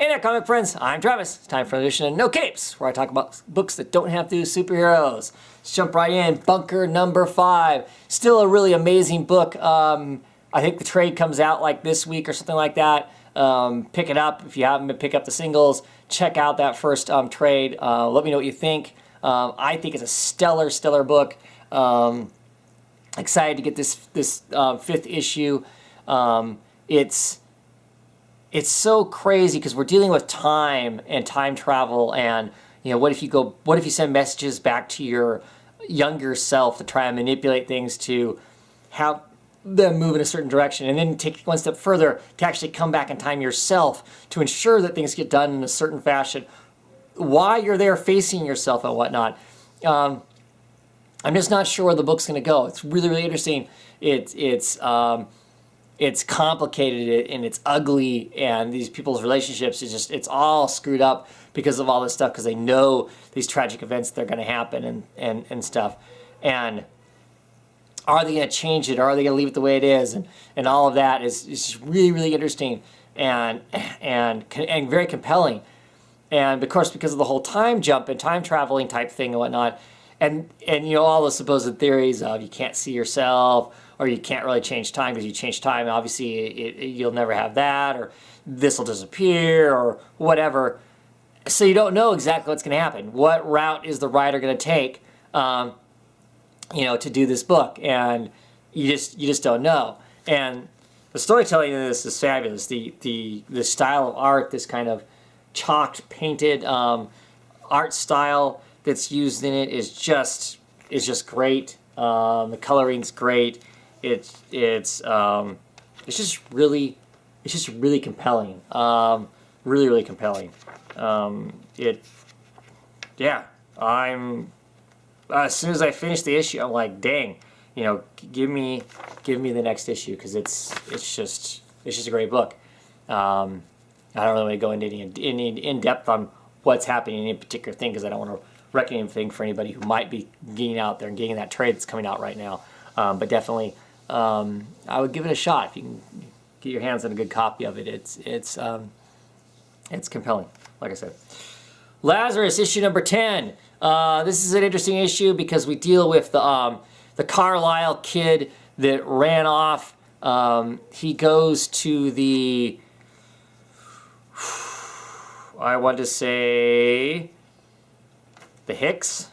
Hey there, comic friends. I'm Travis. It's time for another edition of No Capes, where I talk about books that don't have to do with superheroes. Let's jump right in. Bunker number 5. Still a really amazing book. I think the trade comes out like this week or something like that. Pick it up. If you haven't been pick up the singles, check out that first trade. Let me know what you think. I think it's a stellar book. Excited to get this 5th issue. It's so crazy because we're dealing with time and time travel, and what if you send messages back to your younger self to try and manipulate things to have them move in a certain direction, and then take one step further to actually come back in time yourself to ensure that things get done in a certain fashion while you're there facing yourself and whatnot. I'm just not sure where the book's going to go. It's really interesting. It's complicated and it's ugly, and these people's relationships it's all screwed up because of all this stuff, because they know these tragic events that are going to happen and stuff. And are they going to change it, or are they going to leave it the way it is? And all of that is just really interesting and very compelling. And of course, because of the whole time jump and time traveling type thing and whatnot, and all the supposed theories of you can't see yourself, or you can't really change time because you change time, obviously you'll never have that, or this will disappear, or whatever. So you don't know exactly what's going to happen. What route is the writer going to take, to do this book? And you just don't know. And the storytelling in this is fabulous. The style of art, this kind of chalked, painted art style that's used in it is just great. The coloring's great. It's just really compelling. Really compelling. As soon as I finish the issue, I'm like, dang, give me the next issue, because it's just a great book. I don't really want to go into any in depth on what's happening in any particular thing, because I don't want to wreck anything for anybody who might be getting out there and getting that trade that's coming out right now. But definitely, I would give it a shot if you can get your hands on a good copy of it. It's compelling, like I said. Lazarus, issue number 10. This is an interesting issue because we deal with the Carlisle kid that ran off. He goes to the, I want to say, the Hicks?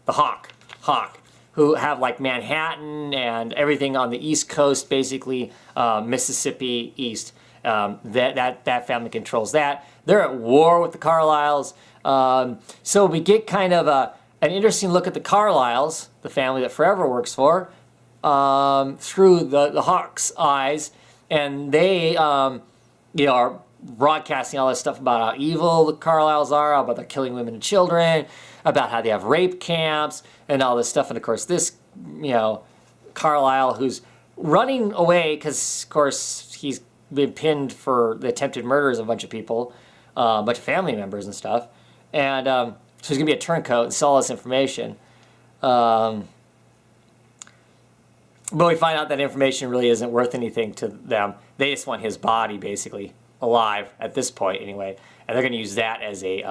The Hawk, who have like Manhattan and everything on the East Coast, basically Mississippi East. That family controls that. They're at war with the Carlisles. So we get kind of an interesting look at the Carlisles, the family that Forever works for, through the Hawk's eyes, and they are broadcasting all this stuff about how evil the Carlisles are, about they're killing women and children, about how they have rape camps and all this stuff. And of course this, Carlisle, who's running away because, of course, he's been pinned for the attempted murders of a bunch of people, a bunch of family members and stuff. And so he's going to be a turncoat and sell all this information. But we find out that information really isn't worth anything to them. They just want his body, basically, alive at this point anyway. And they're going to use that as a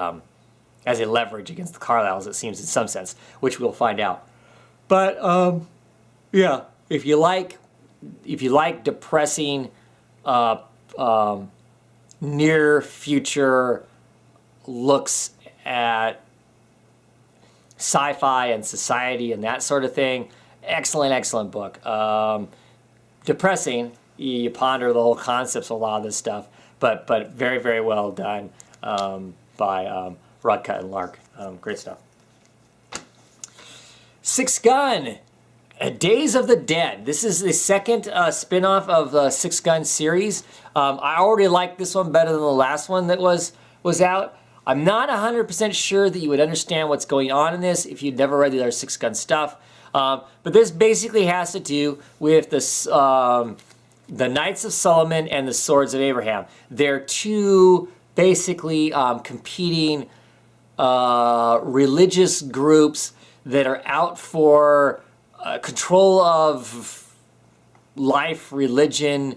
leverage against the Carlisles, it seems, in some sense, which we'll find out. But if you like depressing near future looks at sci-fi and society and that sort of thing, excellent book. Depressing, you ponder the whole concepts of a lot of this stuff, but very well done by Rucka and Lark. Great stuff. Sixth Gun, Days of the Dead. This is the second spin-off of the Sixth Gun series. I already liked this one better than the last one that was out. I'm not 100% sure that you would understand what's going on in this if you'd never read the other Sixth Gun stuff. But this basically has to do with this, the Knights of Solomon and the Swords of Abraham. They're two basically competing religious groups that are out for control of life, religion,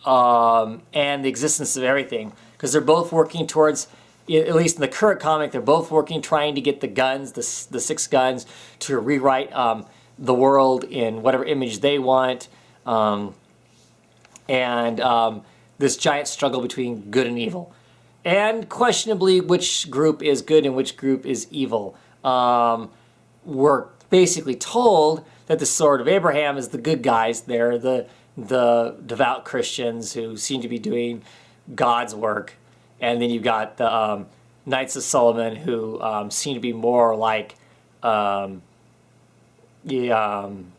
and the existence of everything. because they're both working towards, at least in the current comic, they're both working trying to get the guns, the six guns, to rewrite the world in whatever image they want. This giant struggle between good and evil. And questionably, which group is good and which group is evil. We're basically told that the Sword of Abraham is the good guys. They're the devout Christians who seem to be doing God's work. And then you've got the Knights of Solomon, who seem to be more like I don't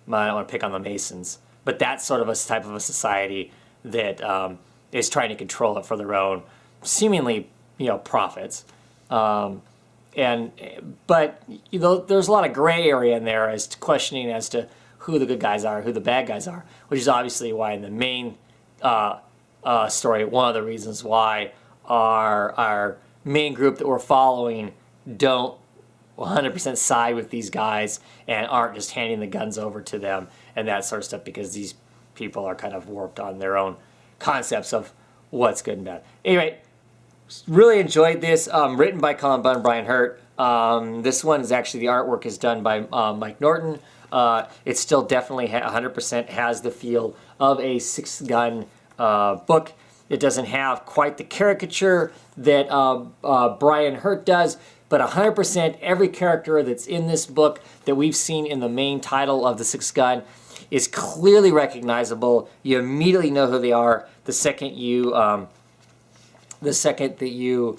want to pick on the Masons, but that's sort of a type of a society that is trying to control it for their own, seemingly, profits. But there's a lot of gray area in there as to questioning as to who the good guys are, who the bad guys are, which is obviously why in the main story, one of the reasons why our main group that we're following don't 100% side with these guys and aren't just handing the guns over to them and that sort of stuff, because these people are kind of warped on their own concepts of what's good and bad. Anyway, really enjoyed this. Written by Cullen Bunn and Brian Hurt. This one is actually, the artwork is done by Mike Norton. It still definitely 100% has the feel of a Six Gun book. It doesn't have quite the caricature that Brian Hurt does, but 100% every character that's in this book that we've seen in the main title of the Six Gun is clearly recognizable. You immediately know who they are the second that you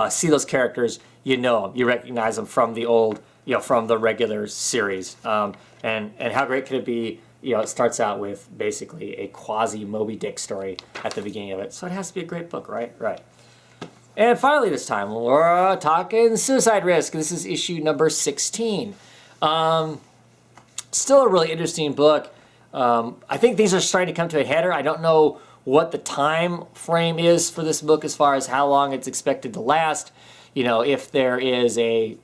see those characters. You know them. You recognize them from the old, from the regular series. And how great could it be? It starts out with basically a quasi Moby Dick story at the beginning of it. So it has to be a great book, right? Right. And finally this time, we're talking Suicide Risk. This is issue number 16. Still a really interesting book. I think things are starting to come to a header. I don't know what the time frame is for this book as far as how long it's expected to last. If there is a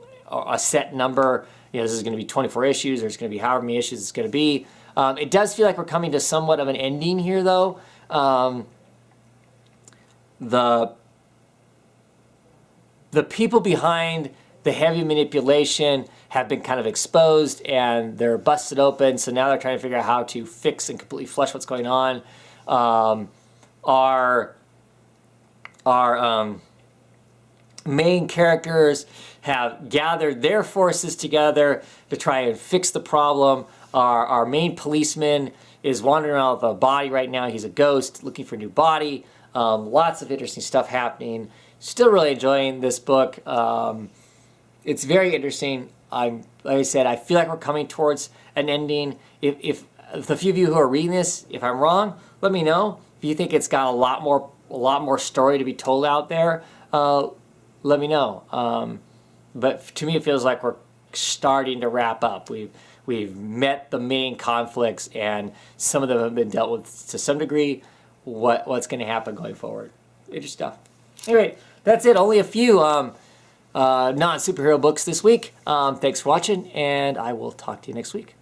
set number, this is going to be 24 issues, or it's going to be however many issues it's going to be. It does feel like we're coming to somewhat of an ending here, though. The people behind the heavy manipulation have been kind of exposed, and they're busted open, so now they're trying to figure out how to fix and completely flush what's going on. Our main characters have gathered their forces together to try and fix the problem. Our main policeman is wandering around with a body right now. He's a ghost looking for a new body. Lots of interesting stuff happening. Still really enjoying this book. It's very interesting. Like I said, I feel like we're coming towards an ending. If the few of you who are reading this, if I'm wrong, let me know. If you think it's got a lot more story to be told out there, let me know. But to me, it feels like we're starting to wrap up. We've met the main conflicts, and some of them have been dealt with to some degree. What's going to happen going forward? Interesting stuff. Anyway, that's it. Only a few non-superhero books this week. Thanks for watching, and I will talk to you next week.